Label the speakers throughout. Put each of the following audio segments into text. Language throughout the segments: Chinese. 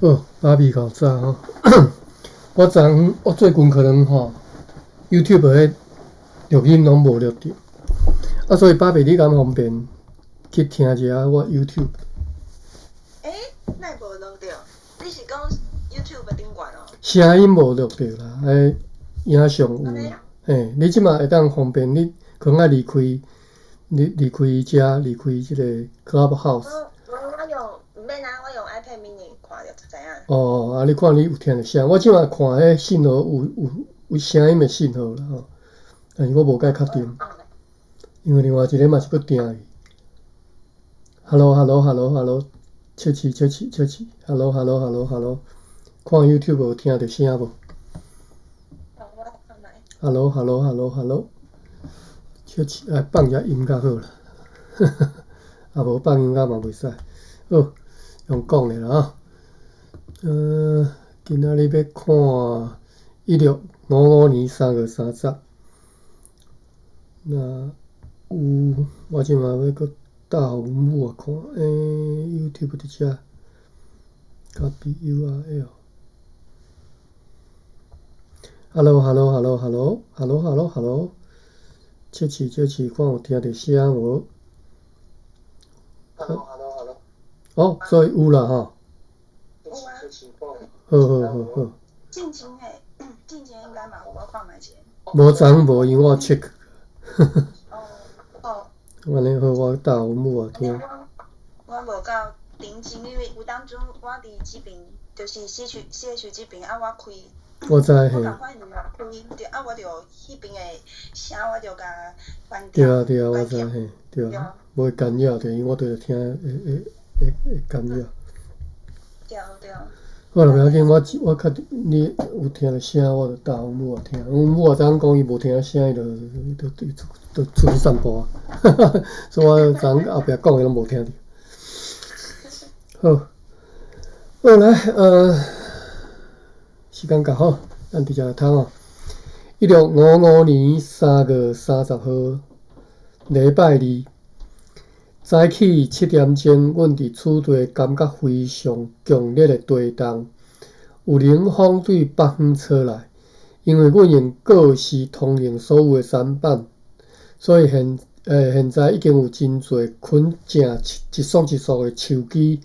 Speaker 1: 哦，芭比搞炸吼！我最近可能YouTube 迄录音拢无录着，所以芭比你敢方便去听一下我 YouTube？
Speaker 2: 那无录着，你是讲 YouTube 顶悬哦？
Speaker 1: 声音无录着啦，影像有。嘿，你即马会当方便你可能爱离开遮，离开即个 Clubhouse。
Speaker 2: 我用免啊，我用 iPad mini 看就知影。
Speaker 1: 哦，你看你有听着声，我即马看迄信号有声音的信号啦吼，但是我无甲确定，因为另外一个嘛是佫定去。Hello，切试，Hello，看 YouTube 有听着声无？Hello，切试，放下音乐好啦，无放音乐嘛袂使。好，用讲的啦今仔日要看1655年3月30。那有我即马要搁打文物看，YouTube 伫遮 ，copy URL。Hello，切试，看有听着声无
Speaker 2: ？Hello。
Speaker 1: 哦，所以有啦吼。
Speaker 2: 有啊。
Speaker 1: 好。
Speaker 2: 进前应该嘛有，我看卖者。
Speaker 1: 无昨无，因为我 check。
Speaker 2: 哦。
Speaker 1: 安尼好，我打文物听。
Speaker 2: 我无到顶前，因为有当阵我伫即边，就是CH即边我开。
Speaker 1: 我知嘿。
Speaker 2: 我共款开，我着迄边的声我着甲关掉。
Speaker 1: 对啊，我知嘿，对啊，无干扰着，因为我拄着听会干扰。
Speaker 2: 对。
Speaker 1: 好啦，袂要紧，我确定你有听着声，我着打文物听。文物昨讲伊无听着声，伊着出去散步啊。所以我昨后壁讲的拢无听着。好来，时间到吼，咱直接来读哦。1655年3月30号，礼拜二，早起7点钟，阮伫厝地感觉非常强烈的地动，有冷风对北方吹来。因为阮用过时通用所有的闪板，所以现在已经有真侪捆正一束的树枝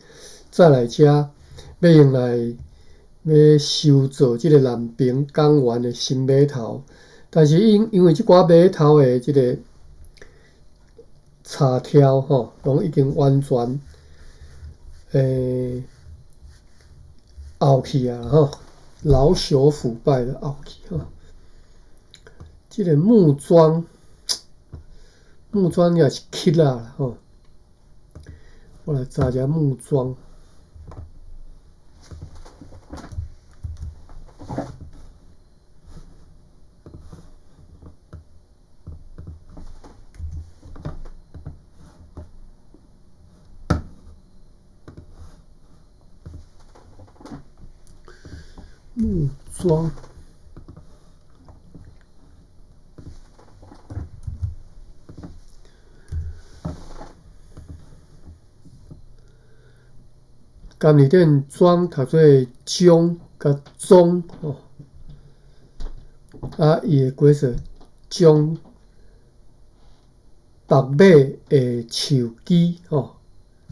Speaker 1: 载来遮，要用来修造即个南平港湾的新码头。但是因为即寡码头的即个插条拢已经完全凹去啊老朽腐败的凹去即个木桩也是刻啦我来查一下木桩。木桩，甘字典庄读做钟甲钟伊的规则钟白马的树枝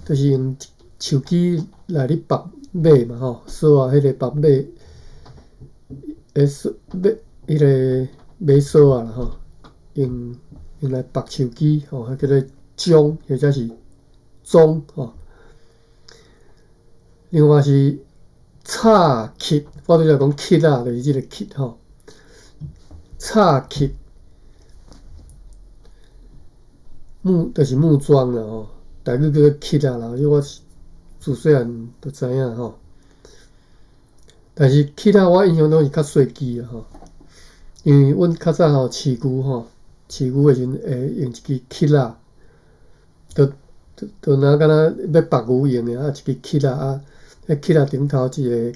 Speaker 1: 就是用树枝来咧白马嘛锁迄个白马迄个马锁啦用来白树枝迄叫做钟或者是钟另外是插刻，我拄则讲刻就是即个刻插刻就是木桩啦台语叫做刻啦，因为我自细汉就知影但是刻我印象中是较细支因为阮较早饲牛饲牛的时阵会用一支刻就若敢若要拔牛用的一支刻迄刻顶头一个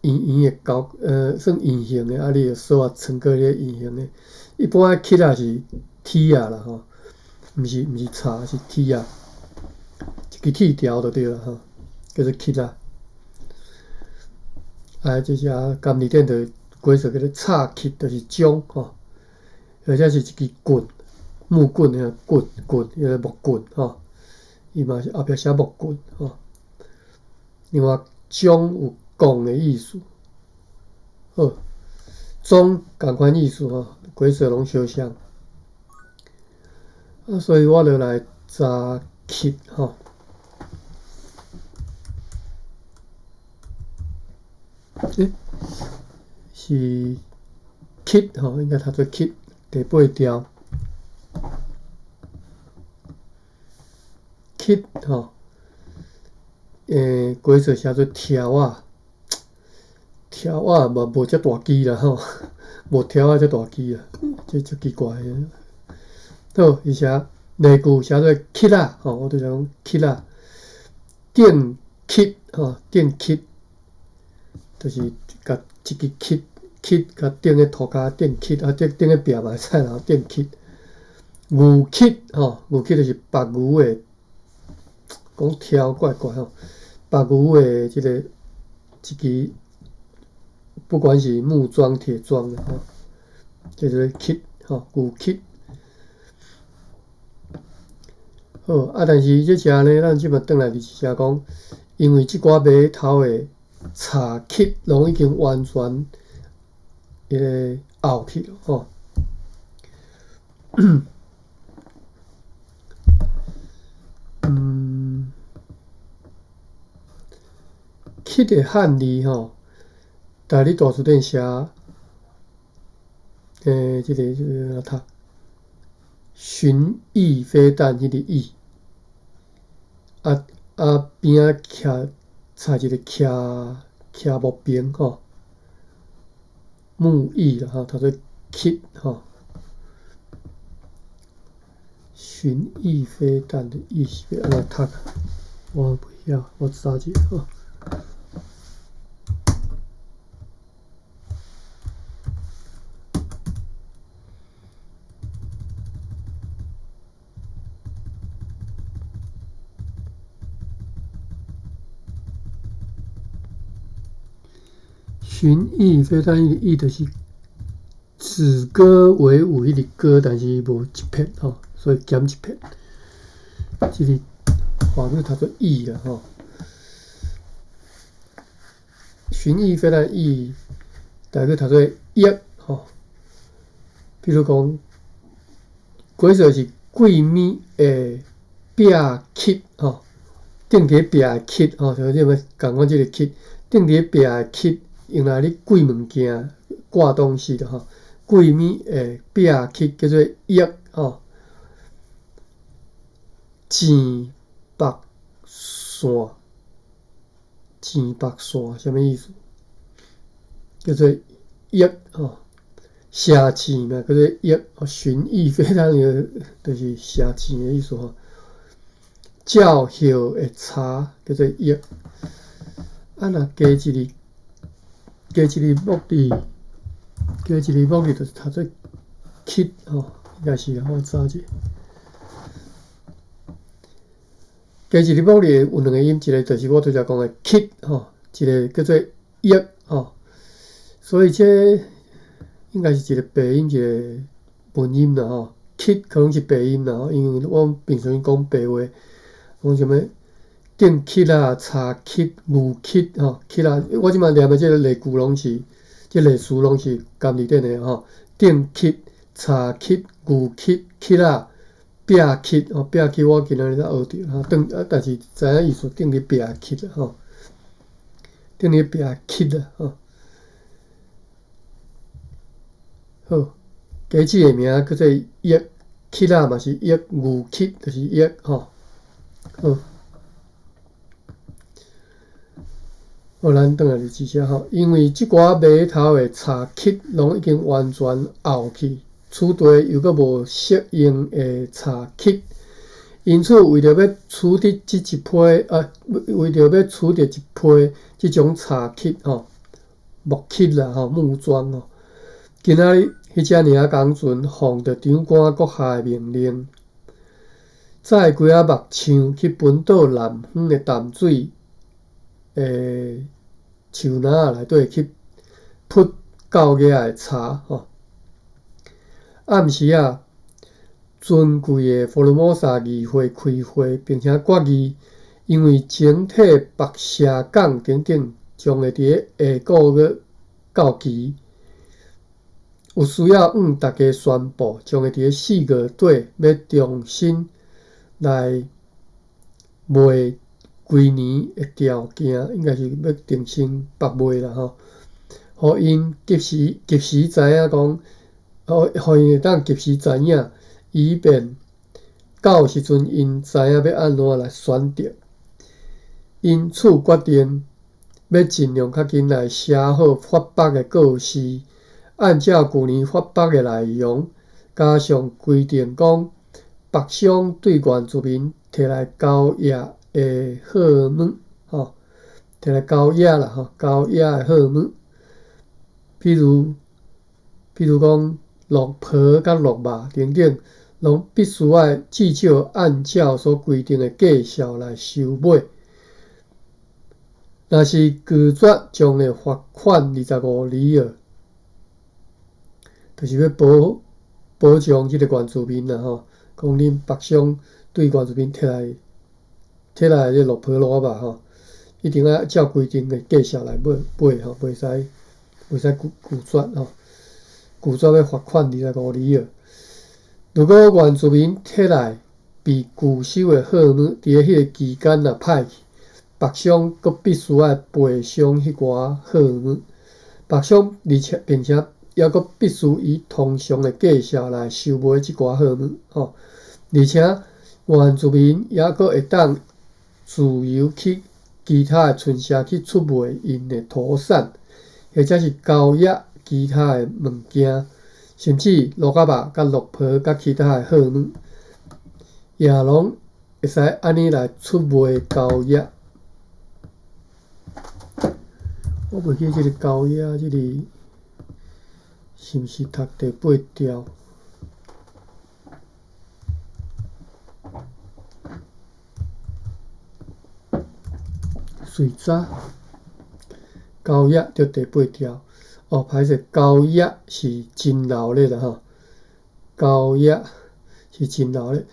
Speaker 1: 圆的高算圆形的你着锁穿过迄个圆形的。一般刻是铁啦毋是叉是铁一支铁条就对啦叫做刻这些甘字典就规则叫做插漆，就是将吼，或者是一支棍，木棍个棍，迄个木棍吼，伊嘛是后壁写木棍吼。另外，将有讲的意思，好，总共款意思吼，规则拢相像。所以我就来查漆吼。是漆吼，应该读做漆，第8条。漆吼，规则写做条啊，条啊嘛无遮大支啦吼，无条啊遮大支啊，这足奇怪诶。好，伊写例句写做漆啊，吼，我就讲漆啊，电漆吼，电漆就是甲一支漆甲顶个涂骹电漆，啊，顶个壁嘛会使啦，电漆。牛漆吼，牛漆就是白牛诶，讲条怪怪吼，白牛诶即个一支，不管是木桩、铁桩的吼，叫做漆吼，牛漆。好，但是即只呢，咱即摆转来就是写讲，因为即寡码头诶茶漆拢已经完全凹去了吼。漆诶汉字吼，大你大字典写，即个读巡弋飞弹迄个弋，边仔插一个徛木柄吼，木弋啦吼，读做漆吼。巡弋飞弹的弋是要安怎读？我不晓，我查者吼。巡弋飞弹迄个弋就是止戈为武迄个戈，但是无一撇吼，所以减一撇。即个华语读做弋啦吼。巡弋飞弹弋，大概读做翼吼。比如讲，规则是桂面诶壁漆吼，顶伫壁诶漆吼，像你要共款即个漆，顶伫壁诶漆。用来你挂物件、挂东西的吼，柜面诶壁漆叫做翼吼，剪白线，什么意思？叫做翼吼，射箭嘛，叫做翼，巡弋飞弹就是射箭的意思吼。叫嚣诶叉叫做翼，若加一字。加一字木字就是读做漆吼，应该是啦，我查者。加一字木字有两个音，一个就是我拄则讲的漆吼，一个叫做翼吼，所以这应该是一个白音，一个文音啦吼。漆可能是白音啦吼，因为我平常讲白话，讲什么？电漆啊、茶漆、牛漆吼，漆啊，我即摆念的即个例句拢是，即例词拢是甘字典的吼。电漆、茶漆、牛漆、漆啊、壁漆吼，壁漆我今仔日才学着吼，但是知影意思，顶伫壁漆啦吼，顶伫壁漆啦吼。好，加即个名叫做翼，漆啊嘛是翼，牛漆就是翼吼。好。好，咱转来就知写吼，因为即寡码头诶茶漆拢已经完全凹去，厝地又阁无适应诶茶漆，因此为着要处理即一批为着要处理一批即种茶漆吼，木漆啦吼，木桩吼，今仔日迄只尔工船奉着长官阁下诶命令，载几啊木枪去本岛南方诶淡水树林仔内底去扑狗仔的柴吼。暗时啊，尊贵的佛罗摩萨议会开会，并且决议，因为整体白沙港等等将会伫下个月到期，有需要向大家宣布，将会伫4月底要重新来卖规年的条件，应该是要重新白卖啦吼，互因及时知影讲，互因会当及时知影，以便到时阵因知影要安怎来选择。因此决定要尽量较紧来写好发北的告示，按照旧年发北的内容，加上规定讲北商对原住民摕来交易的货物，吼，摕来交易啦，吼，交易的货物，譬如讲鹿皮甲鹿肉等等，拢必须要至少按照所规定的价数来收买。若是拒绝，将会罚款25里尔，就是要保障即个原住民啦吼。讲恁北商对原住民摕来即鹿皮鹿肉吼，一定要照规定的价数来买吼，袂使拒绝吼。拒绝要罚款25里尔。如果原住民摕来被拒收的货物，伫迄个期间若歹去，北商阁必须要赔偿迄寡货物，北商并且也阁必须以通常的价数来收买即寡货物吼，而且原住民也阁会当自由去其他的村社去出卖因的土产，或者是交易其他的物件，甚至鹿仔肉、甲鹿皮、甲其他的货物，也拢会使安尼来出卖交易。我袂记即个交易，即个是毋是读第8条？税则交易着第8条。哦，歹势，交易是真闹热啦吼，交易是真闹热，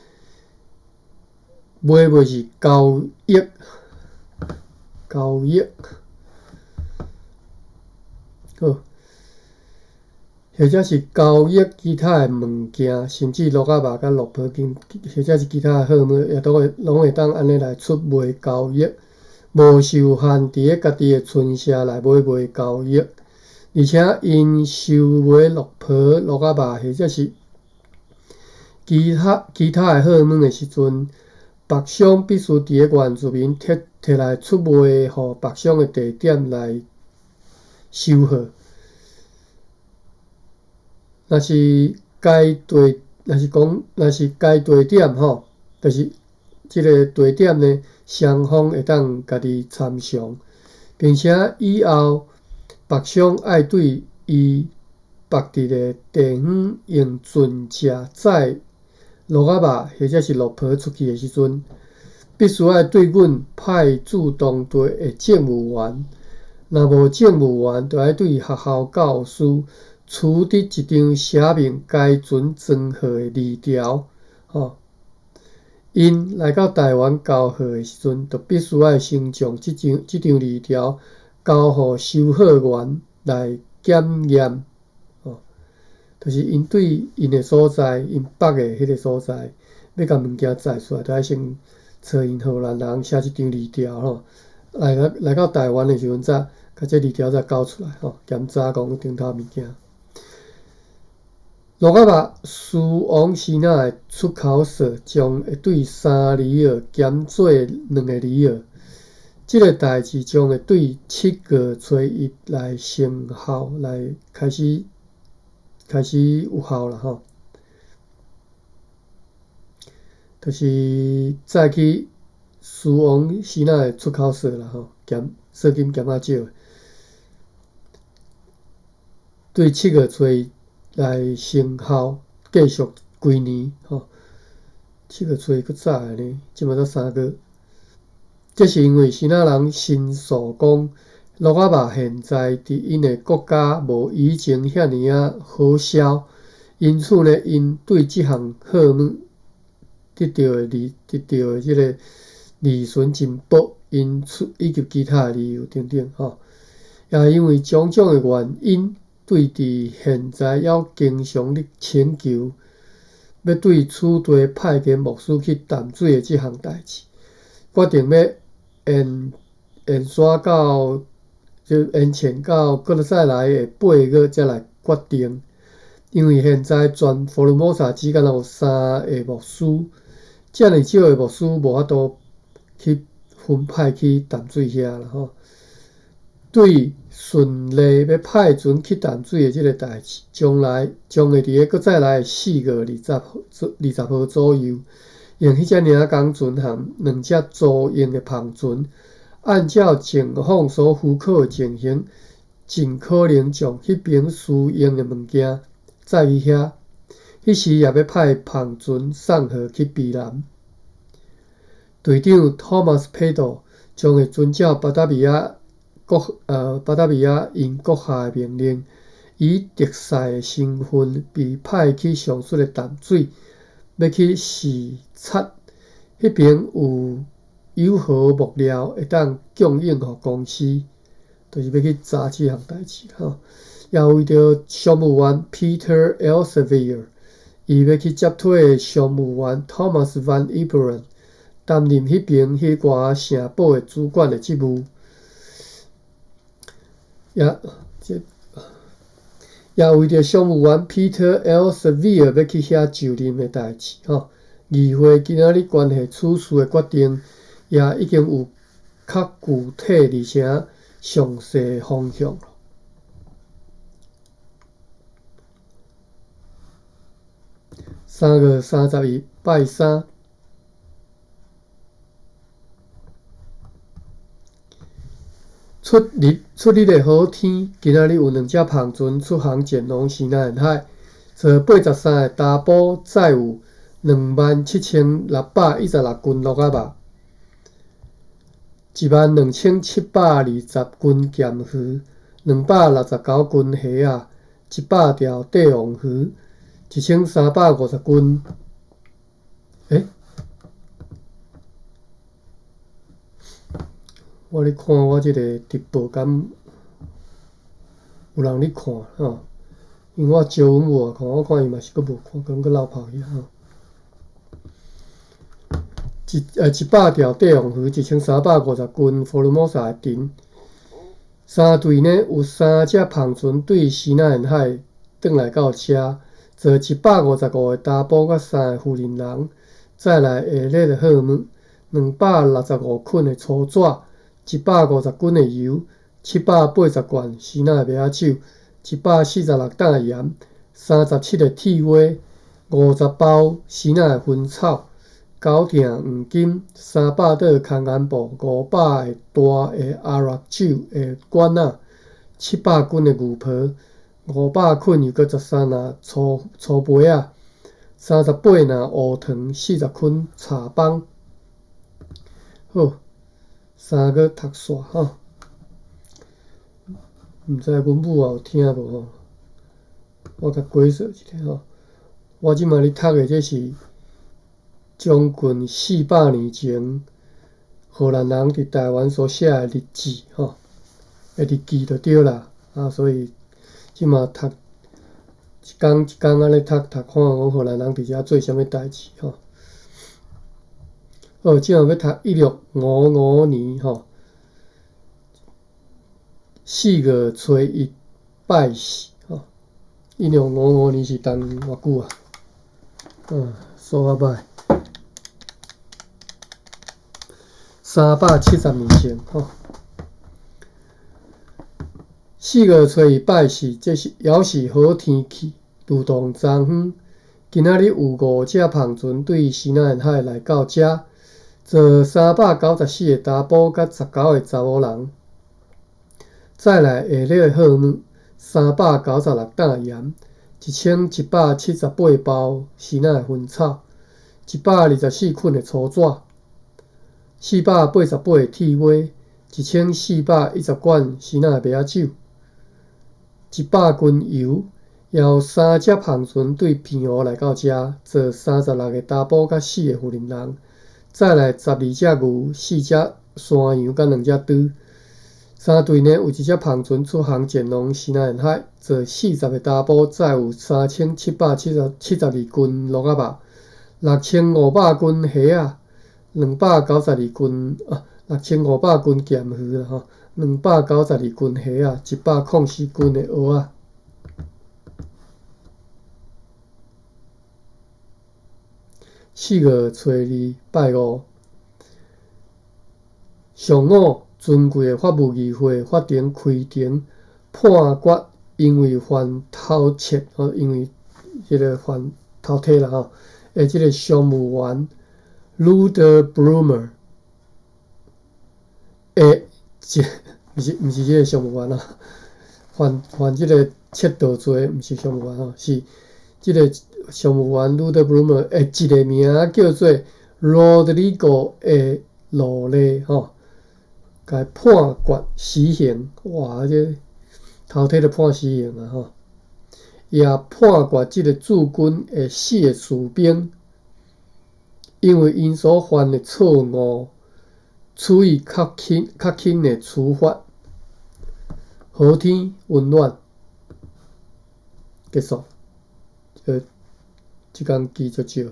Speaker 1: 买卖是交易，好，或者是交易其他的物件，甚至鹿仔肉甲鹿皮或者是其他的货物，也拢会当安尼来出卖交易，无受限伫家己的村社来买卖交易。而且因收买鹿皮、鹿仔肉或者是其他的货物的时阵，北商必须伫原住民摕来出卖互北商的地点来收货。若是该地点吼，就是即个地点呢，双方会当家己参详，并且以后北商爱对伊绑伫个地方用船只载鹿仔肉或者是鹿皮出去的时阵，必须要对阮派驻当地的政务员，若无政务员，就要对学校教师取得一张写明该船装号的字条，吼。因来到台湾交货的时阵，就必须要先将即张字条交互收货员来检验，就是因对因的所在，因北的迄个所在，要甲物件载出来，就要先找因荷兰人写即张字条吼。来到台湾的时阵，甲这字条再交出来吼，检查讲顶头物件。鹿仔肉输往西那的出口税将会对3里尔减做2个里尔，即个代志将会对7月初1来生效，来开始有效啦吼。就是再去输往西那的出口税啦吼，税金减较少，对7月初1来生效，继续规年吼。7月初1较早呢，即马才3月。这是因为西那人申诉讲，鹿仔肉现在伫因的国家无以前遐尼啊好销，因此呢，因对即项货物得到的即个利润真薄，因以及其他的理由等等吼。也因为种种的原因，对伫现在还经常咧请求要对此地派遣牧师去淡水的即项代志，决定要延前到搁再来的8月才来决定。因为现在全福尔摩沙只敢有3个牧师，遮尔少的牧师无法度去分派去淡水遐啦吼。对顺利要派船去淡水的即个代志，将会伫个搁再来4月20号左右，用迄只领工船和2只租用的篷船，按照前方所符考的情形，尽可能将迄边需用的物件载去遐。迄时也要派篷船送货去避难。队长 Thomas Peddle 将会遵照巴达维亚因阁下的命令，以特使的身份被派去上述的淡水，要去视察迄边有友好木料会当供应予公司，就是要去查即项代志吼。也为着商务员 Peter Elsevier， 伊要去接替商务员 Thomas Van Iberen， 担任迄边迄寡城堡的主管的职务。也为着商务员 Peter Elsevier 要去遐就任的代志吼，议会今仔日关系此事的决定，也已经有较具体而且详细的方向。3月31拜三。出日的好天，今仔日有2只篷船出航前往西南沿海，坐83个查甫载有27,616斤鹿仔肉，12,720斤咸鱼，269斤虾仔，100条帝王鱼，1350斤。我咧看我即个直播，敢有人咧看吼？因为我招阮某看，我看伊嘛是阁无看，可能阁流跑去吼。100条帝王鱼，1350斤，福尔摩沙的阵。3队呢有3只篷船对西南沿海转来到遮，坐155个查甫甲3个妇人人，再来下列的货物：265捆的粗纸，150斤的油，780罐西南米仔酒，146担的盐，37个铁蛙，50包西南的薰草，9錠黄金，300袋空眼布，500个大的阿拉酒的管仔，700斤的牛皮，500捆又搁13篮粗杯仔，38篮乌糖，40捆茶棒。好，3个读煞吼，毋知阮母也有听无吼？我甲解说一下吼。我即摆咧读的这是将近400年前荷兰人伫台湾所写的日记吼，日记就对啦。所以即摆读一工安尼读看讲荷兰人伫遮做啥物代志吼。好，即下要读1655年吼4月初1拜四吼。1655年是当偌久啊？数啊歹，370年前吼。4月初1拜四，这是也是好天气，如同昨昏。今仔日有5只篷船对西南沿海来到遮。坐394个查甫甲19个查某人，再来下列的货物：396担盐，1178包西南的薰草，124捆的粗纸，488个铁蛙1410罐鲜奶白仔酒，100斤油，邀3只香船对平湖来到遮，做36个查甫甲4个妇人人，再来12只牛、4只山羊甲2只猪。3队呢有1只香船出航前往西南沿海，做40个查甫，再有3772斤鹿仔肉，6500斤虾，292斤6500斤咸鱼啦吼，292斤虾，104斤的蚵仔。4月初2拜5，上午尊贵的法务议会法庭开庭判决，因为犯偷窃因为即个犯偷摕啦吼，即个商务员 Luder Blumer 毋是即个商务员啦，犯即个窃盗罪，毋是商务员吼，是即个商务员 Luder Blumer 一个名叫做 Rodrigo 的罗勒吼。甲判决死刑，哇！这偷摕就判死刑啊吼！也判决即个驻军的4个士兵，因为因所犯的错误，处以较轻的处罚。好天温暖，结束。即工记足少。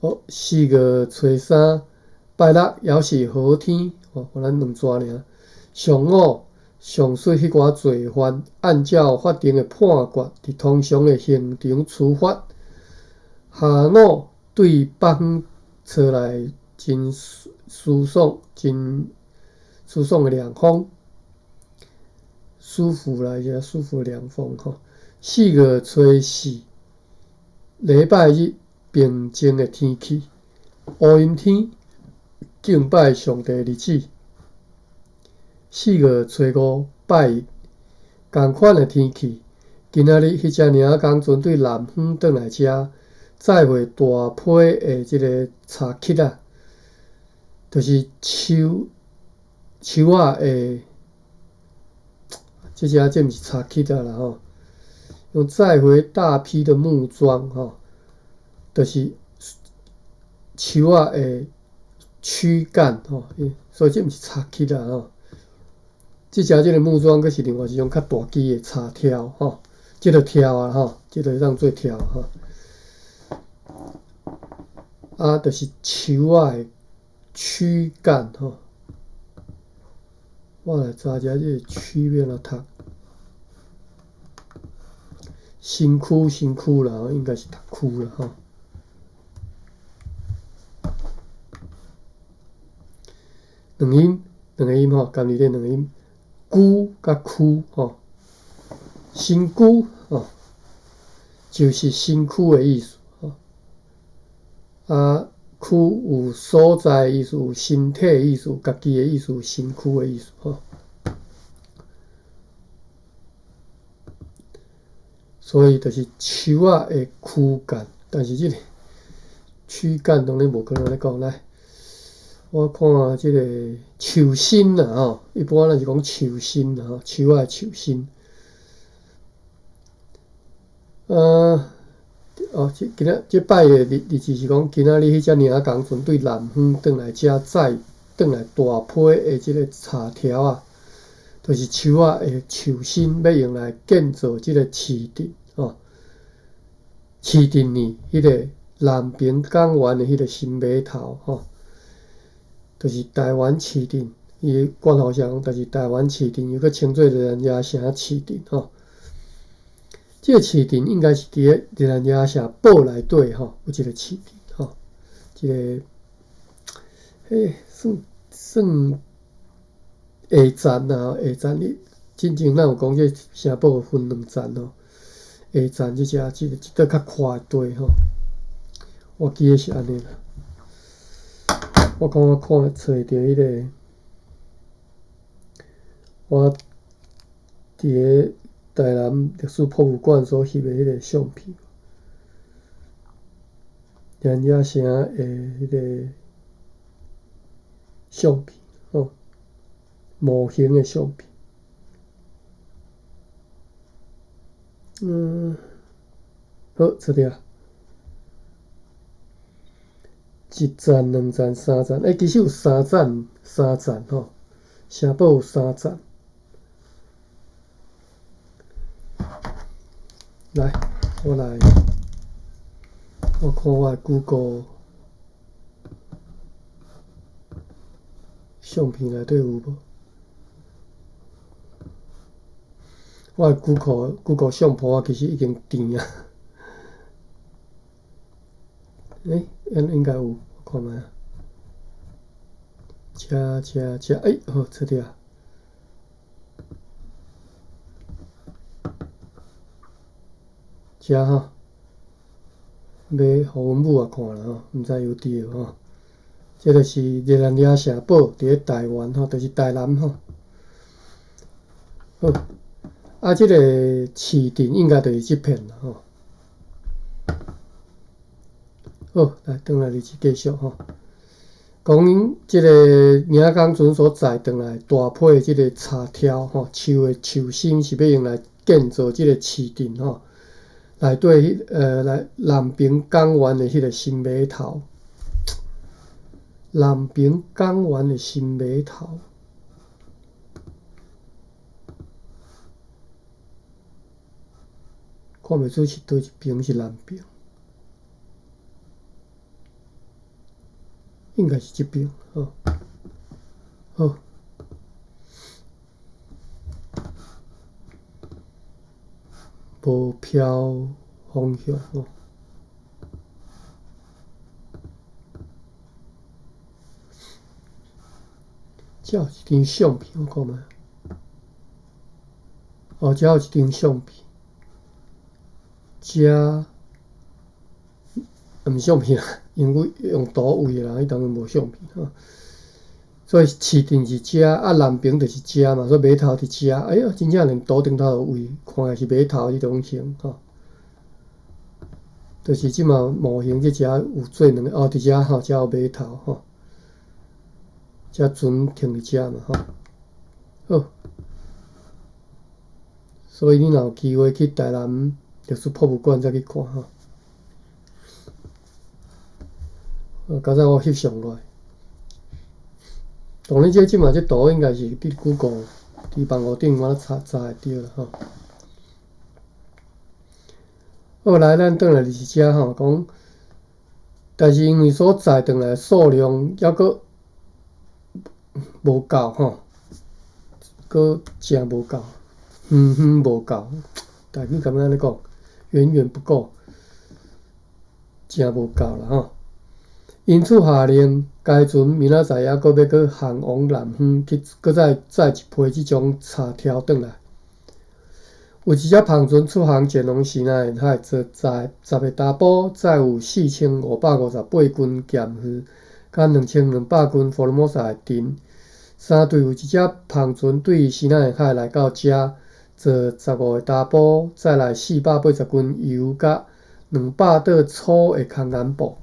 Speaker 1: 好，4月初3拜六，也是好天。咱2纸尔。上午，上述迄寡罪犯，按照法庭的判决，伫通常的刑场处罚。下午对北方找来真舒爽的凉风，舒服啦，舒服的凉风吼。4月初4，礼拜日，平静的天气，乌阴天。敬拜上帝日子。4月初5拜一，同款的天气。今仔日迄只尔工船对南方转来遮，载回大批的即个柴漆啊，就是树仔的，这毋是柴漆啊啦吼，用载回大批的木桩吼，就是树仔的躯干吼，所以这毋是柴漆啦吼。即个木桩，佫是另外一种较大支的柴条吼，即个条啊吼，即个当做条吼。就是树仔的躯干吼。我来查一下即个躯要安怎读。身躯啦吼，应该是读躯啦吼。两个音吼，家己练两个音，躯甲躯吼，身躯吼，就是身躯的意思吼。躯有所在的意思，有身体的意思，家己的意思，身躯的意思吼。所以就是树仔的躯干，但是即个躯干当然无可能咧讲来。我看即个树身啦吼，一般咱是讲树身啦吼，树仔的树身。即摆的日子是讲，今仔日迄只尔工船对南方转来遮载转来大批的即个柴条啊，就是树仔的树身，要用来建造即个市镇吼。市镇呢，迄个南平港湾的迄个新码头吼。就是台湾市镇，伊官号是讲，就是台湾市镇，又搁称作日兰野城市镇吼。这个市镇应该是伫咧日兰野城堡内底吼，有一个市镇吼，一个算下站啊，下站哩，真正咱有讲这城堡分2站吼，下站即个较宽的地吼，我记得是安尼啦。我讲我找着迄个，我伫个台南历史博物馆所翕的迄个相片，人野城的迄个相片吼。模型的相片。好，出条。一站、两站、三站，其实有三站吼，城堡有3站。来，我看我的 Google 相片内底有无？我的 Google 相簿啊，其实已经甜啊。应该有，我看觅啊。遮，好出条。遮吼，要互阮母也看啦吼，毋知有伫无吼。这就是热兰遮城堡，伫咧台湾吼，就是台南吼。好，即个市镇应该就是即片啦吼。好，来转来日志继续吼。讲即个领工船所载转来大批的即个柴条吼，树的树心是要用来建造即个市镇吼。内底来南平港湾的迄个新码头，南平港湾的新码头，看袂出是倒一边是南平，应该是即边吼。好，无漂方向吼。遮有一张相片，我看觅。遮有一张相片，遮毋是相片啦，因为用图画啦，迄当然无相片吼。所以市镇是遮，南平就是遮嘛，所以码头伫遮。哎哟，真正连图顶头都有，看起来是码头迄种型吼。就是即马模型即遮有做2个，伫遮吼，遮有码头吼，遮船停伫遮嘛吼。好，所以你若有机会去台南历史博物馆再去看吼。刚才我翕相落来。当然，即马图应该是伫 Google 伫网络顶我查会着啦吼。好，来咱转来日是遮吼，讲，但是因为所载转来数量还阁无够吼，阁真无够，无够，台语敢若安尼讲，远远不够，真无够啦吼。因此下令该船明仔载还阁要阁航往南方去，阁再载一批即种柴条转来。有一只篷船出航前往西南沿海，坐载10个查甫，载有4558斤咸鱼，甲2200斤福尔摩沙的丁。3队有一只篷船对西南沿海来到遮，坐15个查甫，载来480斤油，甲200袋粗的空颜布。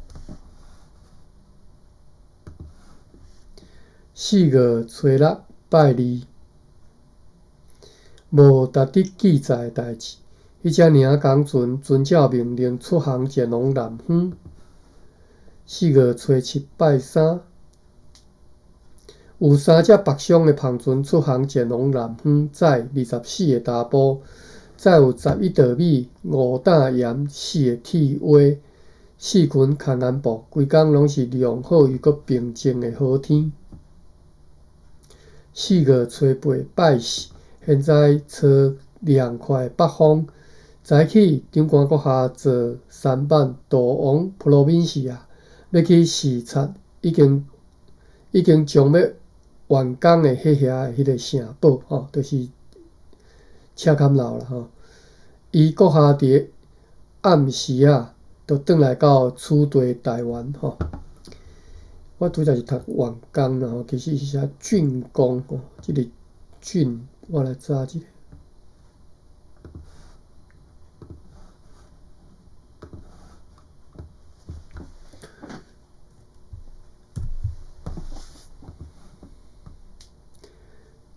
Speaker 1: 4月初6拜2，无值得记载的代志。迄只领工船遵照命令出航前往南方。4月初7拜3，有3只北上的篷船出航前往南方，载24个查甫，载有11袋米、5担盐、4个铁锅、4群空颜布，规工拢是良好又阁平静的好天。4月初8拜4，现在吹凉快北风，早起长官阁下坐舢板渡往普罗宾西亚，要去视察已经将要完工的迄个城堡吼，就是赤坎楼啦吼。伊阁下伫暗时啊，就转来到楚地台湾吼。我拄则是读完工啦吼，其实是写竣工吼，即个竣我来查一下。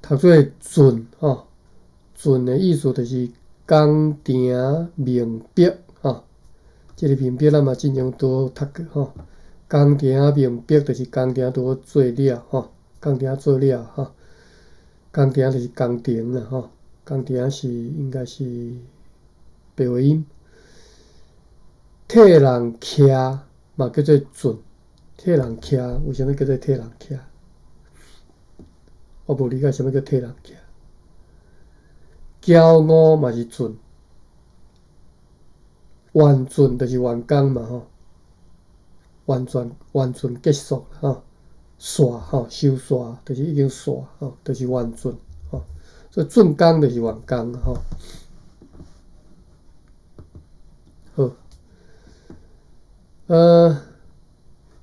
Speaker 1: 读做圳吼，圳的意思就是工程明白吼。即个明白咱嘛之前拄好读过吼，工程明白就是工程拄好做了吼，工程做了吼，工程就是工程啦吼，工程是应该是白话音。替人骑嘛叫做圳，替人骑为虾米叫做替人骑？我无理解啥物叫替人骑。骄傲嘛是圳，完圳就是完工嘛吼，完全结束吼，煞吼收煞就是已经煞吼，就是完圳吼，所以竣工就是完工吼。好，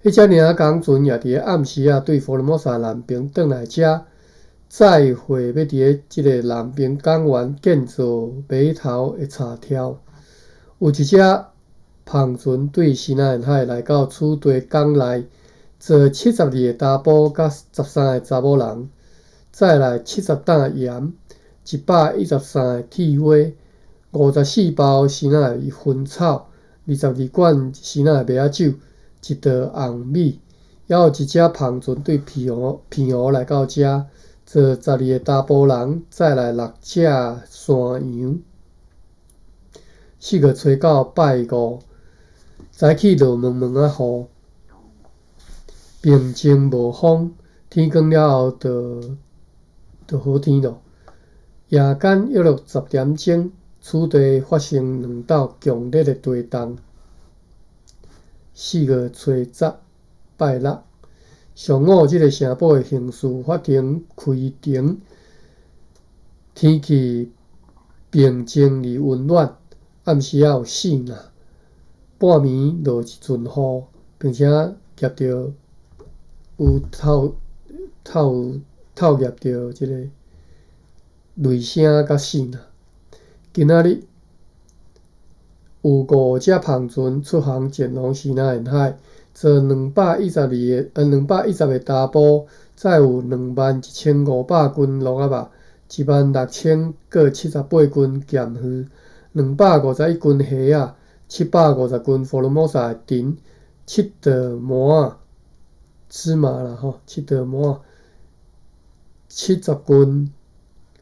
Speaker 1: 迄只尔工船也伫咧暗时啊，对福尔摩沙南边转来遮。再会要伫咧即个南滨港湾建造码头的查条，有一只篷船对西南沿海来到此地港内，坐72个查甫甲13个查某人，再来70担盐、113个铁花、54包西南的薰草、22罐西南的麦仔酒、1袋红米，还有一只篷船对皮湖来到遮。坐12个查甫人，再来6只山羊。4月初9拜5，早起落蒙蒙仔雨，平静无风，天光了后就好天咯。夜间约10点钟，此地发生2道强烈的地动。4月初10拜6。上午，即个城堡的刑事法庭开庭，天气平静而温暖，暗时仔有4呐，半暝落一阵雨，并且夹着有透夹着即个雷声甲4呐。今仔日有5只篷船出航前往西南沿海。坐210个查甫，再有21,500斤鹿仔肉，16,000个78斤咸鱼，251斤虾仔，750斤福尔摩沙的藤，7袋麻芝麻啦吼，7袋麻，70斤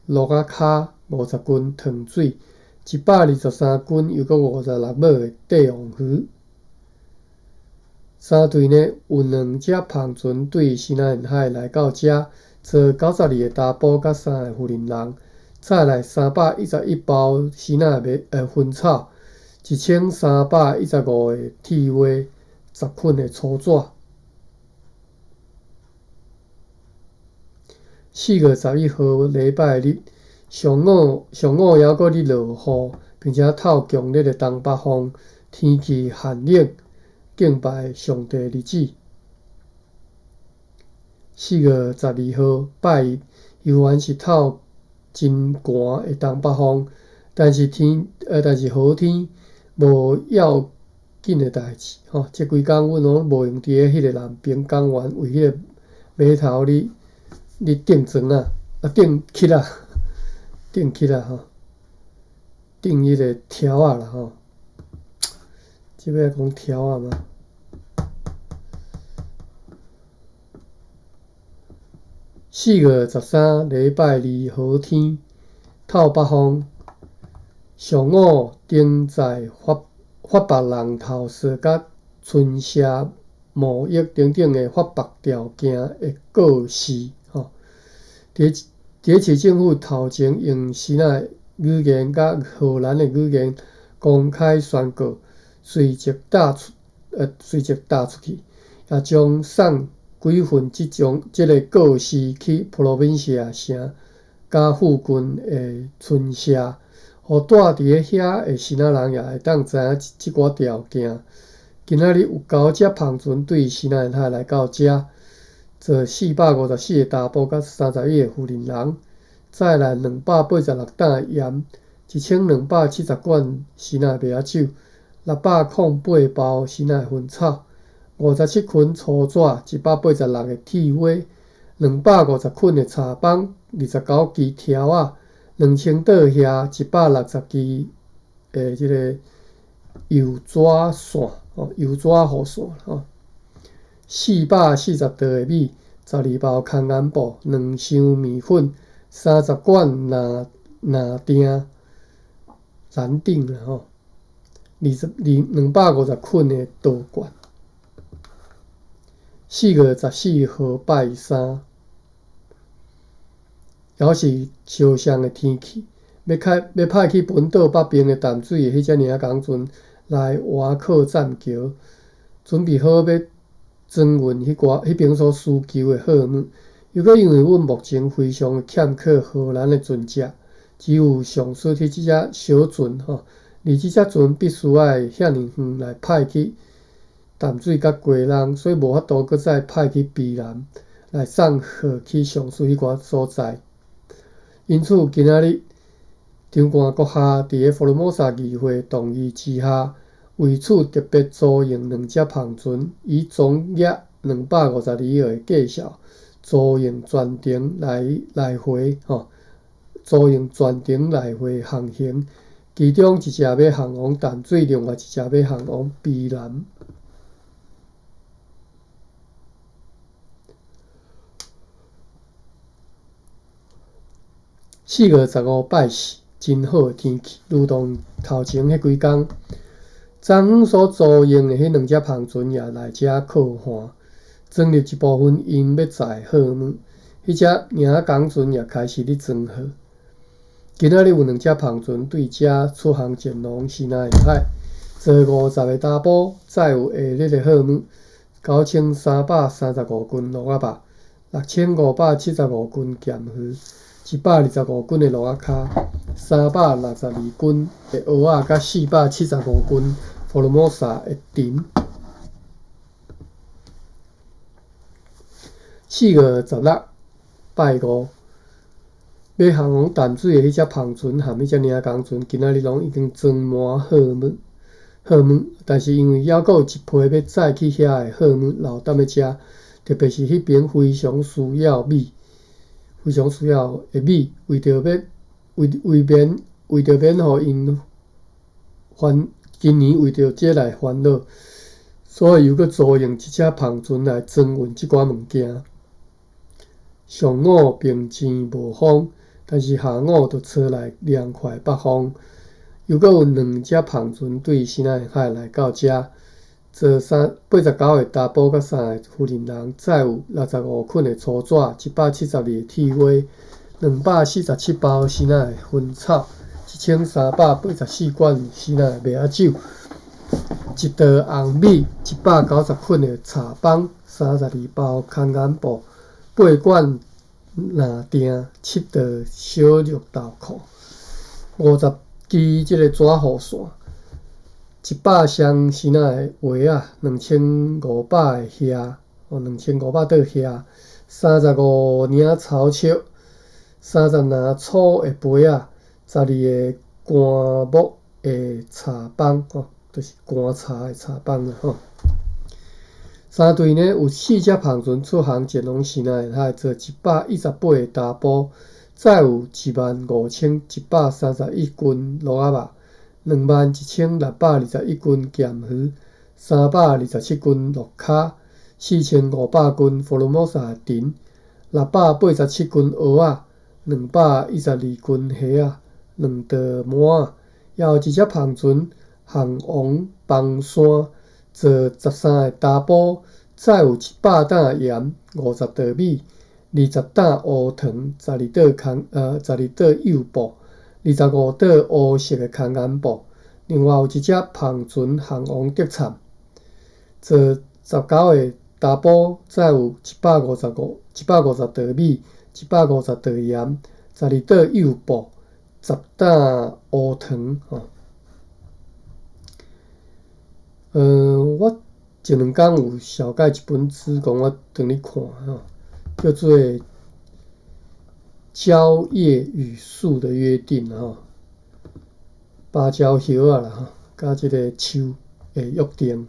Speaker 1: 鹿仔骹，50斤糖水，123斤又搁56尾的帝王鱼。3队呢有2只篷船对西南沿海来到遮，坐92个查甫甲3个妇人人，再来311包西南薰草，1315个铁花，10捆的粗纸。4月11号礼拜日上午还搁咧落雨，并且透强烈的东北风，天气寒冷。敬拜上帝日子。4月12号拜一，犹原是透真寒的东北风，但是好天，无要紧的代志吼。即几工阮拢无用伫咧迄个南滨港湾为迄个码头咧订庄啊，订乞啊吼，订迄个条啊啦吼。即要讲条啊嘛。4月13礼拜2好天，透北风。上午顶在发白人头设甲春社贸易等等的发白条件的告示吼。伫市政府头前用西南语言甲荷兰的语言公开宣告，随即打出去，也将送几份即个告示去普罗宾西亚城甲附近的村社，互住伫咧遐的西南人也会当知影即寡条件。今仔日有9只篷船对西南沿海来到遮，坐454个查甫甲31个妇人人，再来286担盐，1270罐西南麦仔酒，608包西南薰草。57捆粗纸，186个铁花250捆的茶棒，29支条仔，2000倒遐，160支即个油纸线油纸雨线440道的米，12包空眼布，2箱面粉，30罐蓝锭蓝锭250捆的稻罐，4月14号拜三，还是相像的天气。要派去本岛北边的淡水的迄只尔港船来挖靠栈桥，准备好要转运迄边所需求的货物。又搁因为阮目前非常欠缺荷兰的船只，只有上述迄只小船而即只船必须要遐尼远来派去淡水甲鸡笼，所以无法度搁再派去卑南来送货去上述迄寡所在。因此，今仔日长官阁下伫个福尔摩沙议会动议之下，为此特别租用2只篷船，以总额252亿的计数，租用全程来回租用全程来回航行，其中一只要航往淡水，另外一只要航往卑南。4月15拜四，真好的天气，如同头前迄几工，昨昏所租用的迄2只篷船也来遮靠岸，装入一部分因要载货物，迄只尔港船也开始咧装货。今仔日有2只篷船对遮出航前往西南沿海，坐50个查甫，载有下日的货物，9335斤鹿仔肉，6575斤咸鱼，125斤的鹿仔脚，362斤的蚵仔，甲475斤福尔摩沙的藤。4月16拜五，要航往淡水的迄只篷船和迄只尔港船，今仔日拢已经装满货物，但是因为还阁有一批要载去遐的货物留踮咧遮，特别是迄边非常需要米，为着免互因今年为着这来烦恼，所以又阁租用一只篷船来装运即寡物件。上午平静无风，但是下午就吹来凉快北风。又阁有2只篷船对西南沿海来到遮，坐89个查甫甲3个妇人人，载有65捆的粗纸，172个铁花，247包西南的薰草，1384罐西南的麦仔酒，1袋红米，190捆的茶棒，32包空眼布，8罐蓝锭，7袋小绿豆蔻，50支即个纸雨线，100箱西南的鞋仔，2500个靴，2500倒靴，35领草尺，30粗的杯仔，12个干木的茶棒就是干茶的茶棒3队呢有4只篷船出航前往西南沿海，坐118个查甫，载有15131斤鹿仔肉，21621斤咸鱼，327斤鹿脚，4500斤福尔摩沙藤，687斤蚵仔，212斤虾仔，2袋麻仔，还有一只篷船航往邦山，坐13个查甫，载有100担盐，50袋米，20担乌糖，12袋幼布，25袋乌色的空眼布。另外有一只篷船航往德灿，坐19个查甫，载有150袋米，150袋盐，12袋幼布，10担乌糖我前2天有小解一本书，讲我转去看叫做《蕉叶与树的约定》芭蕉叶啦甲即个树的约定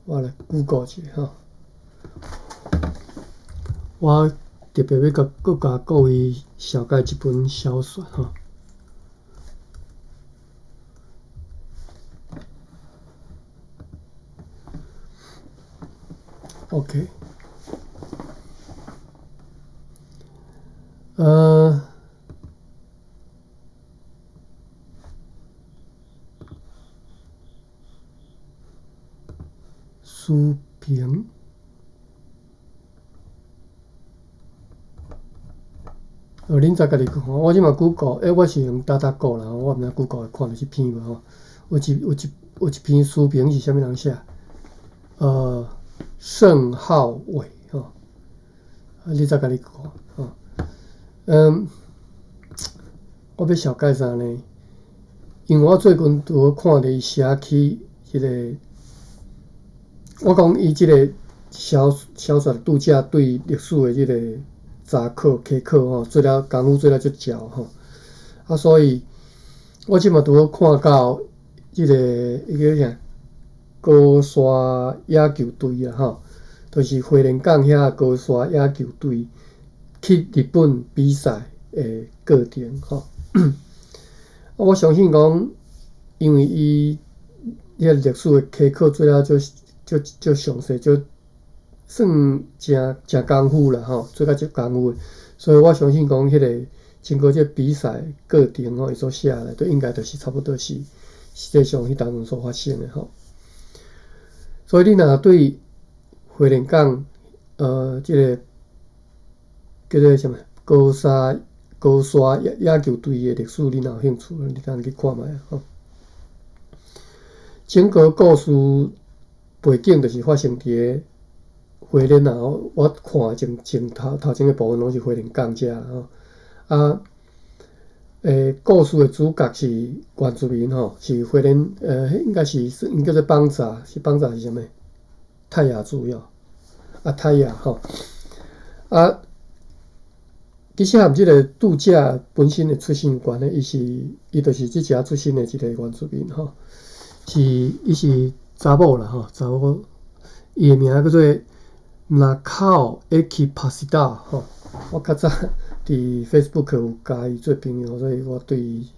Speaker 1: 我来 Google 一下吼。我特别要甲各位小解一本小说吼。OK， 书评。恁再家己看，我即马 Google， 我是用DuckDuckGo啦，我毋知 Google 会看到即篇无吼。有一篇书评是啥物人写？盛浩伟吼，你再家己看吼。我要小解啥呢？因为我最近拄好看着伊写起迄个，我讲伊即个小说度假对历史的即个查考科吼，做了功夫做了足少吼，所以我即马拄好看到即个迄个啥高山野球队啊吼，就是花莲港遐高山野球队去日本比赛的过程吼。我相信讲，因为伊迄个历史的科考做了足详细，算诚功夫啦吼，做甲足功夫，所以我相信讲，迄个经过这比赛过程吼，伊所写的都应该就是差不多是实际上迄当中所发生的吼。所以你若对花莲港即个叫做什么高山野球队的历史，你若有兴趣，你通去看卖吼。整个故事背景就是发生伫花莲啊，我看前头前个部分拢是花莲港遮吼。故事的主角是原住民吼，是花莲应该是应叫做邦查，是邦查是啥物？泰雅族哟，泰雅吼。其实含即个度假本身的出身源呢，伊就是即遮出身的一个原住民吼，伊是查某啦吼，查某，伊的名叫做Nakao Ekipasida 吼。我较早伫 Facebook 有加伊做朋友，所以我对伊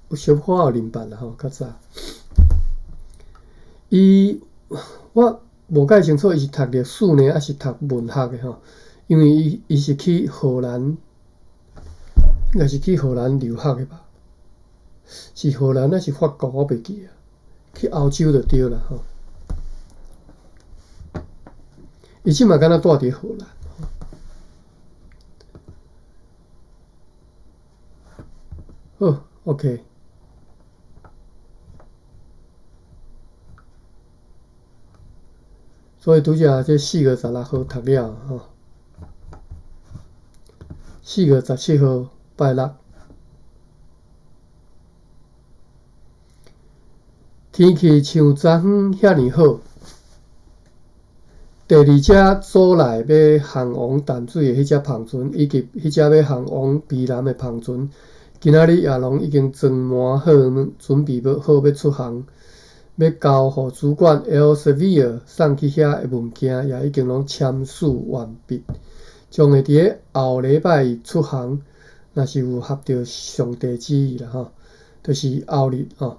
Speaker 1: 有小可有认捌啦吼，较早。我无介清楚伊是读历史呢，还是读文学的吼。因为伊是去荷兰，应该是去荷兰留学的吧？是荷兰还是法国？我袂记啊。去欧洲就对啦吼。伊即嘛敢若住伫荷兰。好 ，OK。所以拄则这4月16号读了吼。4月17号拜六，天气像昨昏遐尼好。第二只组内要航往淡水的迄只篷船，以及迄只要航往宜兰的篷船，今仔日也拢已经装满好，准备好要出航。要交互主管 Elsevier 送去遐的物件，也已经拢签署完毕，将会伫后礼拜出航。若是有合着上帝旨意啦吼，就是后日吼，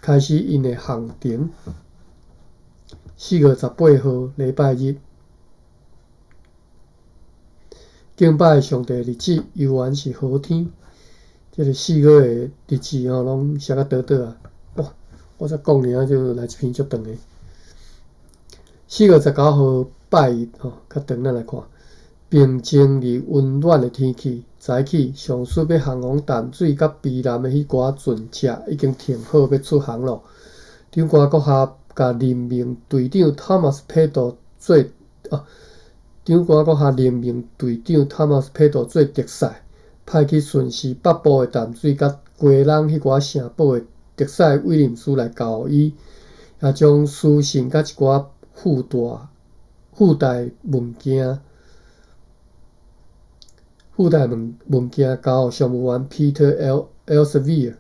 Speaker 1: 开始因的航程。4月18号礼拜日，敬拜上帝日子，犹原是好天。这个4月的日子吼，拢写甲倒倒啊！哇，我才讲尔就来一篇足长的。4月19号拜日吼，较长咱来看。平静而温暖的天气，早起上水要航往淡水甲宜兰的迄寡船只已经停好要出航咯。长官阁下甲任命队长 Thomas Pedro 做长官阁下任命队长 Thomas Pedro 做特使，派去巡视北部的淡水甲鸡笼迄寡城堡的特使委任书来交予伊，也将书信甲一寡附带物件交互商务员 Peter Elsevier，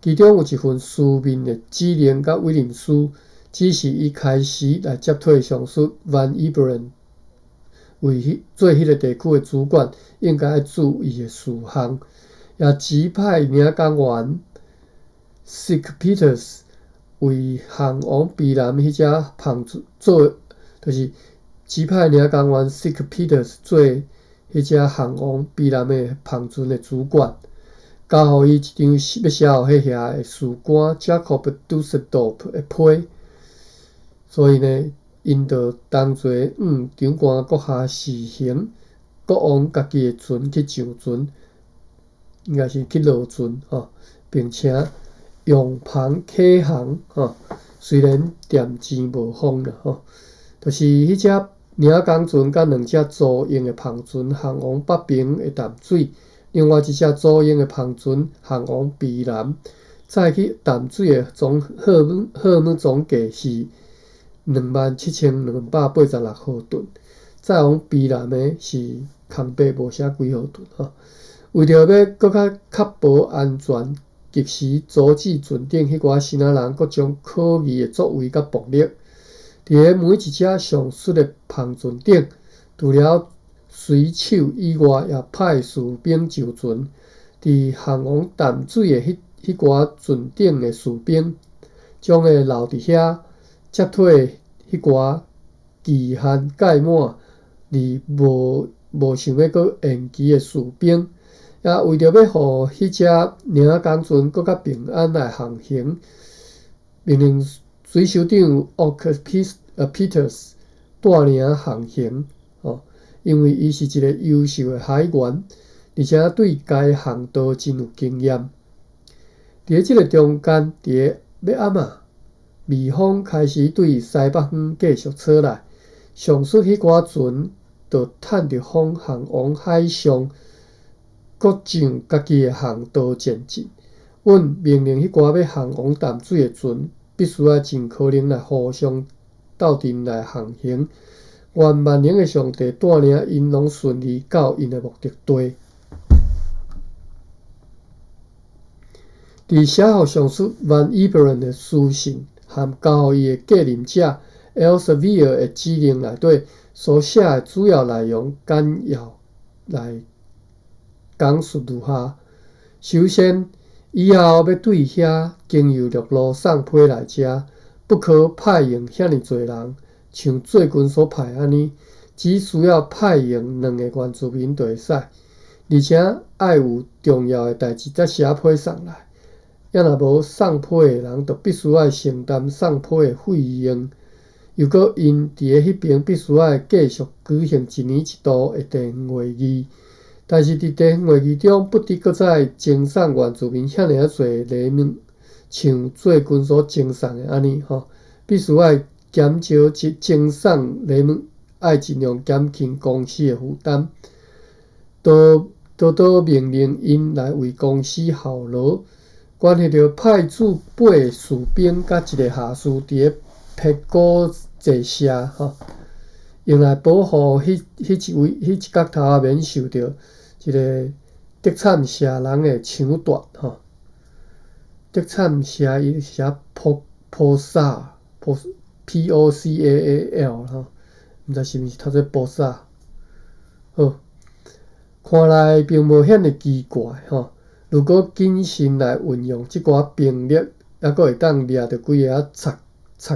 Speaker 1: 其中有一份书面的指令甲委任书，指示伊开始来接替上述 Van Iberen 为做迄个地区的主管应该要注意的事项，也指派领工员 Sik Peters 为项王避难迄只旁做，就是指派领工员 Sik Peters 做迄只项王避难的旁船的主管，交互伊一张要写互迄遐的士官 Jacob Dusseldorp 的批。所以呢，因着同齐长官阁下示行，各往家己的船去上船，应该是去落船并且用旁启航虽然点钱无风啦就是迄只领工船甲2只租用的旁船航往北边的淡水，另外一只租用的旁船航往避南，再去淡水的货物总价是27,286号吨，再往避南的是空白无写几号吨为着要搁较确保安全，及时阻止船顶迄寡新仔人各种可疑的作为甲暴力。伫个每一只上述的旁船顶，除了水手以外，也派士兵就船。伫航往淡水的迄寡船顶的士兵，将会留伫遐接替迄寡期限届满而无想要搁延期的士兵，也为着要互迄只领工船搁较平安来航行，命令水手长 Peters 带领航行因为伊是一个优秀的海员，而且对该航道真有经验。伫即个中间，伫个要暗啊，微风开始对西北方继续吹来，上述迄寡船就趁着风航往海上，各上家己的航道前进。阮命令迄寡要航往淡水的船，必须要尽可能来互相斗阵来航行。愿万能的上帝带领因拢顺利到因的目的地。伫写互上述 Van Iberen 的书信和交互伊的继任者 Elsevier 的指令内底，所写的主要内容简要来讲述如下：首先，以后要对遐经由陆路送批来者，不可派用遐尼侪人，像最近所派安尼，只需要派用2个原住民就会使，而且爱有重要的代志才写批送来。也若无送批的人，就必须要承担送批的费用。又搁因伫个迄边必须要继续举行1年1度的地方会议，但是伫地方会议中不得搁再征送原住民遐尼侪礼物，像最近所征送的安尼必须要减少征送礼物，爱尽量减轻公司的负担，多命令因来为公司效劳。关系到派驻8个士兵甲1个下士伫个皮鼓坐下用来保护迄一角头免受到一个德惨社人的抢夺德惨社伊写普萨POCAAL 毋知是毋是读做波萨好，看来并无遐尼奇怪如果谨慎来运用即寡兵力，还阁会当掠着几个贼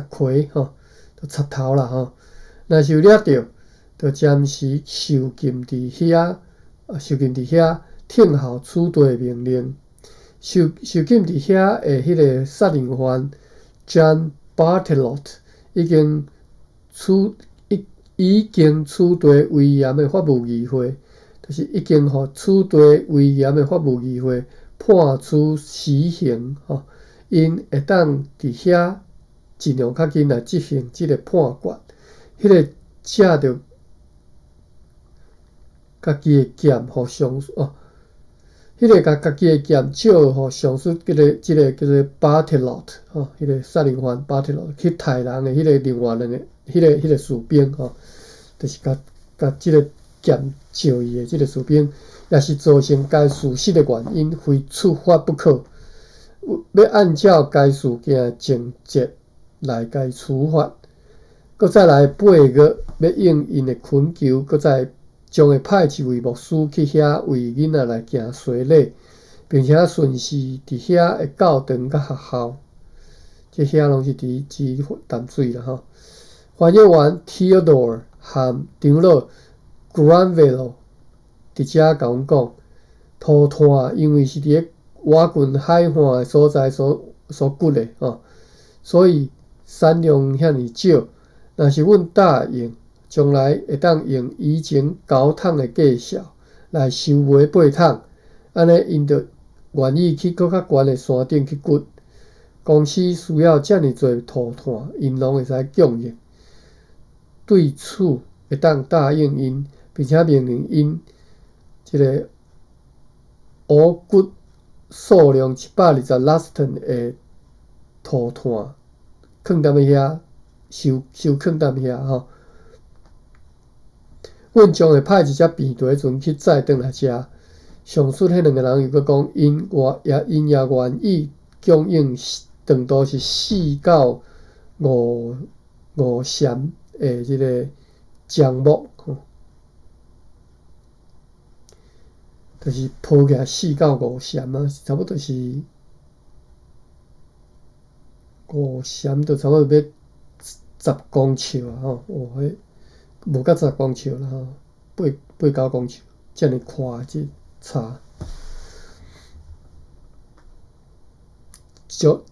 Speaker 1: 魁就贼头啦若是有掠着，就暂时囚禁伫遐，听候处罚命令。囚禁伫遐的迄个杀人犯 John Bartelot 已经处罚威严的法务议会。就是已经互处罚威严的法务议会判处死刑因会当伫遐尽量较紧来执行即个判决。迄个借着家己的剑互上迄个家己的剑借互上述即个叫做 Bartelot 迄个杀人犯 Bartelot 去杀人的迄个另外2个迄个士兵就是甲即个剑借伊的即个士兵，也是造成该事实的原因，非处罚不可。要按照该事件情节来该处罚。搁再来8月要应因的恳求，搁再将会派一位牧师去遐为囡仔来行洗礼，并且顺势伫遐的教堂甲学校，这遐拢是伫指淡水啦吼。翻译员 Theodore 和长老 Granville 伫遮甲阮讲，涂炭因为是伫咧瓦群海岸的所在所掘的吼，所以产量遐尼少。若是阮答应，将来会当用以前9桶的价数来收买8桶，安尼因就愿意去搁较悬的山顶去掘。公司需要遮尔侪涂炭，因拢会使供应。对此会当答应因，并且命令因即个乌掘数量120 laston 的涂炭，放踮遐收放踮遐吼。阮将会派一只便船去载转来遮。上述迄2个人又搁讲，因也愿意供应长度是4到5旋的即个樟木吼，就是铺起来4到5旋啊，差不多是5旋，就差不多要10公尺啊吼，迄无到10公尺啦吼，8、9公尺，遮尔宽即差。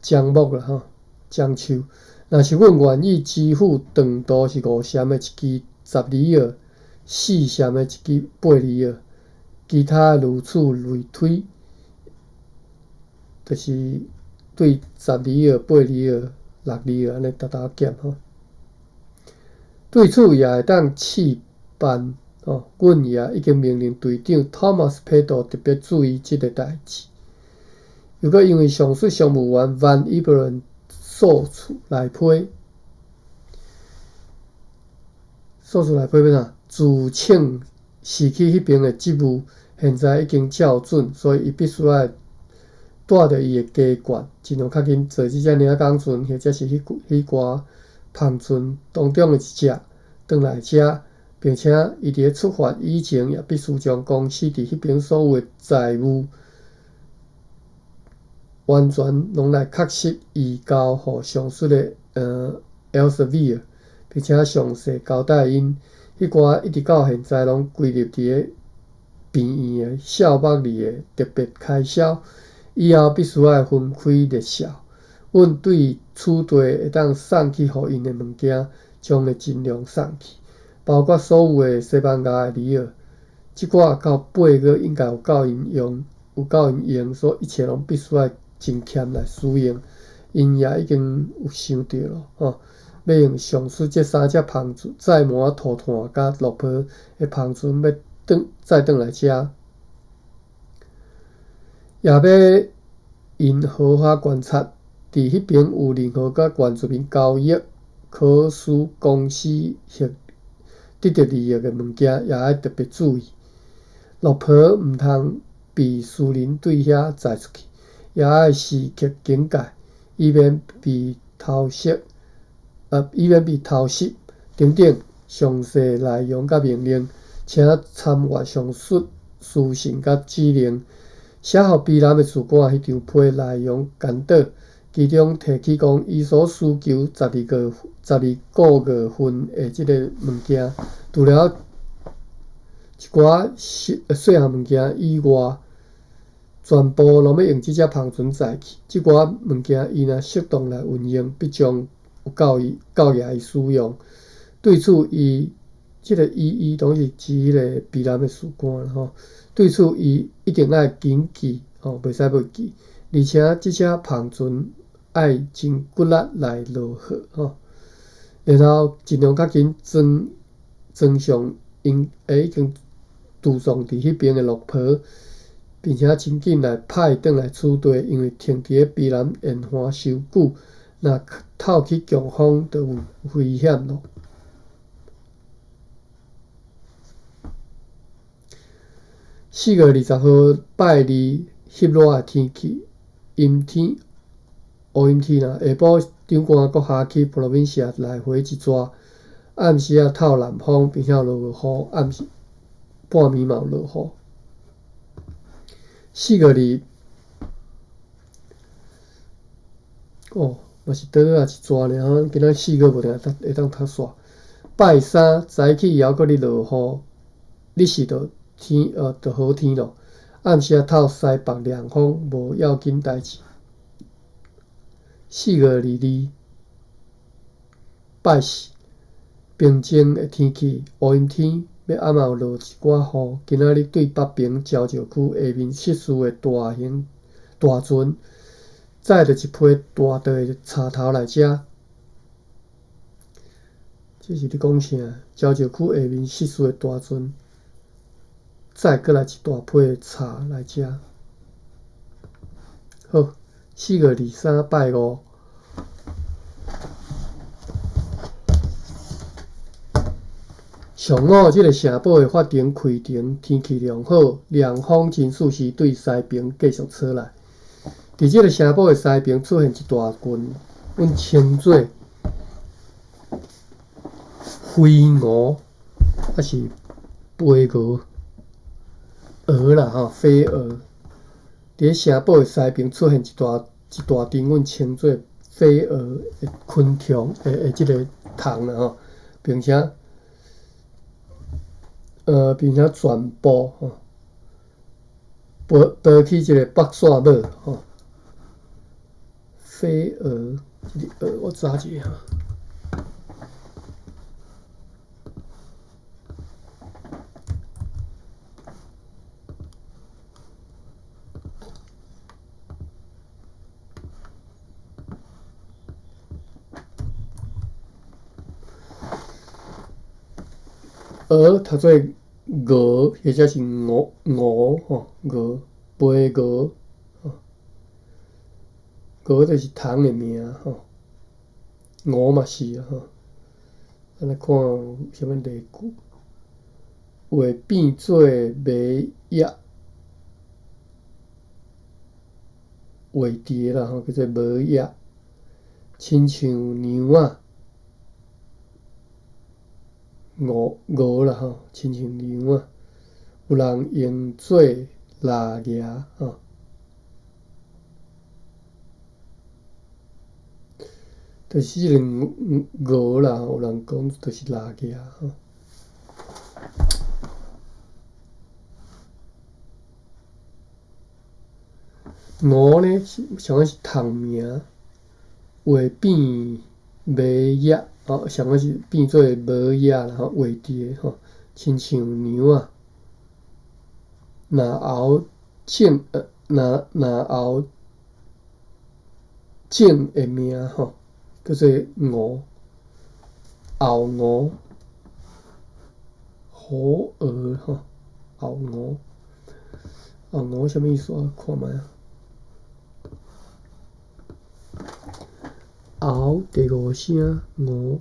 Speaker 1: 樟木啦吼，樟树。若是阮愿意支付长度是5旋的一支10里尔，4旋的一支8里尔，其他如此类推，就是对10里尔、8里尔、6里尔安尼逐减吼。对此也会当试办吼，阮也已经命令队长 Thomas Peddle 特别注意即个代志。又搁因为上述商务员 Van Iberen 诉处内批要啥？自请辞去迄边的职务，现在已经校准，所以伊必须要带着伊的家眷，尽量较紧坐即只领港船，或者是迄寡篷船当中的一只，转来遮，并且伊伫咧出发以前，也必须将公司伫迄边所有的财务完全拢来确实移交互上述的Elsevier， 并且详细交代因迄寡一直到现在拢归入伫咧病院的少目里的特别开销，以后必须要分开列销。阮对此地会当送去互因的物件，将会尽量送去，包括所有的西班牙的里尔，即寡到8月应该有够因用，所以一切拢必须要真欠来使用。因也已经有想着咯吼，要用上述这3只篷船载满涂炭甲落皮的篷船要载转来遮，也要因好好观察，伫迄边有任何甲原住民交易、可使公司得到利益的物件，也要特别注意。落皮毋通被私人对遐载出去，也要时刻警戒，以免被偷袭等等。详细内容甲命令，请参阅上述书信甲指令，写互卑南的主管迄张批内容简短，其中提起讲伊所需求12个月份的即个物件，除了一寡细项物件以外，全部拢要用即只篷船载去。即寡物件伊若适当来运用，必将有够伊使用。对此即个当是指迄个卑南的士官啦吼。对此伊一定要谨记吼，袂使袂记。而且即只篷船爱真骨力来落货吼，然后尽量较紧装上已经涂上伫迄边的落皮，并且真紧来派转来厝地，因为停伫咧卑南沿岸伤久，若透去强风，就有危险咯。4月20号拜二，翕热的天气，阴天乌阴天啦。下晡长官阁下去 provincia 来回一逝，暗时啊透南风，并且落雨，暗时半暝嘛有落雨。4月2哦，嘛是倒啊一逝尔，今仔4月无定会当读煞。拜三早起犹阁咧落雨，日时就就好天咯。暗时啊透西北凉风，无要紧代志。4月22拜四平静的天气，乌阴天，要暗嘛有落一寡雨。今仔日对北平交石区下面设施的大船，载着一批大袋的茶头来遮。这是咧讲啥？交石区下面设施的大船，载过来一大批的茶来遮。好，4月23拜五。上午，即个城堡的法庭开庭，天气良好，凉风真适时对西边继续吹来。伫即个城堡的西边出现一大群，阮称作飞蛾，还是飞蛾？蛾啦吼，飞蛾。伫城堡的西边出现一大群，阮称作飞蛾的昆虫的即个虫啦吼，并且全部飞去即个北线尾吼。飞蛾，即个蛾我查一下。蛾读做蛾，或者是蛾吼，蛾飞蛾吼，蛾就是虫的名吼，蛾嘛是啊吼。咱来看有啥物例句，会变做迷叶画蝶啦吼，叫做迷叶，亲像娘仔。蛾啦吼，亲像娘仔，有人用做蜡牙吼。就是即个蛾啦，有人讲就是蜡牙吼。蛾呢，上尾是虫名，会变迷叶。上尾是变做无叶啦吼，画蝶吼，亲像娘仔。若后种的名吼，叫做蛾，后蛾、虎蛾吼，后蛾。后蛾啥物意思啊？看觅啊。后第5声蛾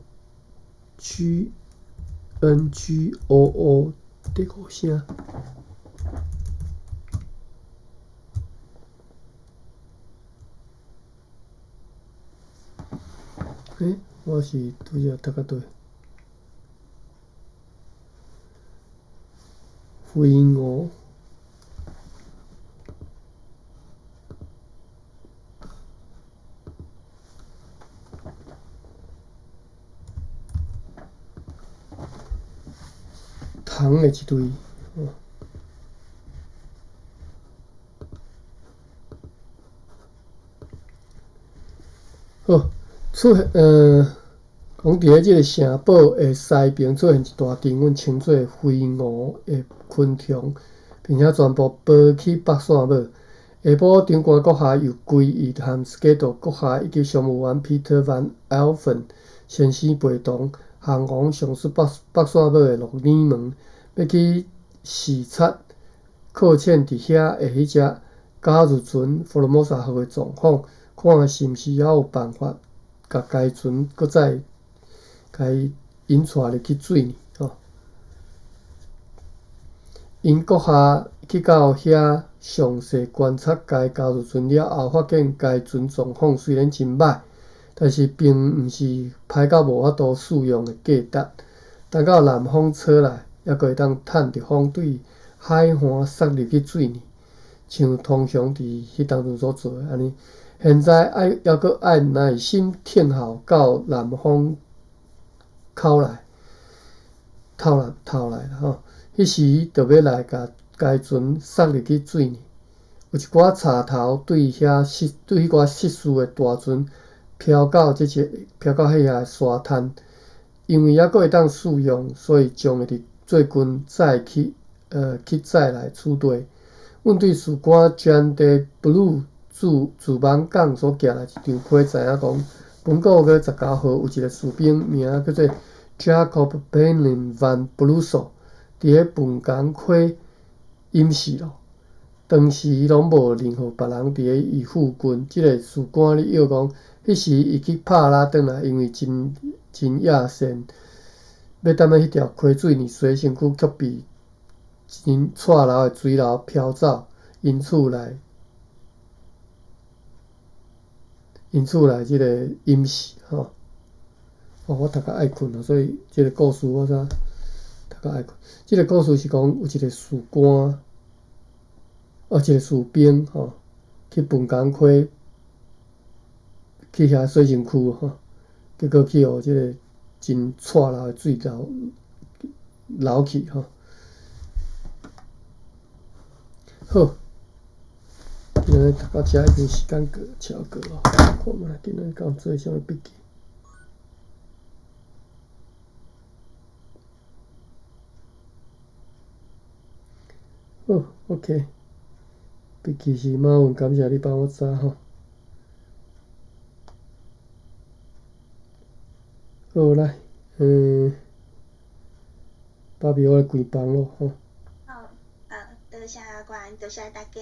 Speaker 1: ，GNGOO 第5声。我是拄则读到对。飞蛾。虫的一对，好，讲伫即个城堡的西边出现一大群，阮称作飞蛾的昆虫，并且全部飞去北线尾。下晡，长官阁下又规意和 Schedule 阁下以及商务员 Peter van Alphen 先生陪同，航往上述北线尾的鹿耳门，要去视察靠堑伫遐的迄只假如船 Formosa 号的状况，看是毋是还有办法甲该船搁再甲伊引带入去水呢吼。因阁下去到遐详细观察该交流船了后，发现该船状况虽然真歹，但是并毋是歹到无法度使用的价值。等到南风吹来，还阁会当趁着风对海岸塞入去水里，像通常伫迄当阵所做的安尼。现在还阁爱耐心听候到南风透来啦吼，迄时就要来甲该船塞入去水里。有一寡插头对迄寡失事的大船漂到迄遐的沙滩，因为还阁会当使用，所以将会伫最近再去载来处理。阮对士官 John D. Blue 自网港所寄来一张批，知影讲，本个月19号有一个士兵名叫做 Jacob Benjamin Van Brussel 伫咧本港溪淹死咯。当时拢无任何别人伫咧伊附近，即个士官咧摇讲，迄时伊去帕拉转来，因为真野线，要踮咧迄条溪水里洗身躯，却被真错流的水流漂走，因此来即个淹死吼。我读较爱困啊，所以即个故事我读较爱困。即个故事是讲有一个士官。一个士兵吼，去本港溪去遐洗身躯吼，结果去互即个真错流的水流去吼。好，今日读到遮已经时间超过咯，看觅今日敢有做啥物笔记。好 ，OK。笔记是马文，感谢你帮我查吼。好来，爸比我来关房咯吼。
Speaker 2: 好，多谢阿关，多谢大家。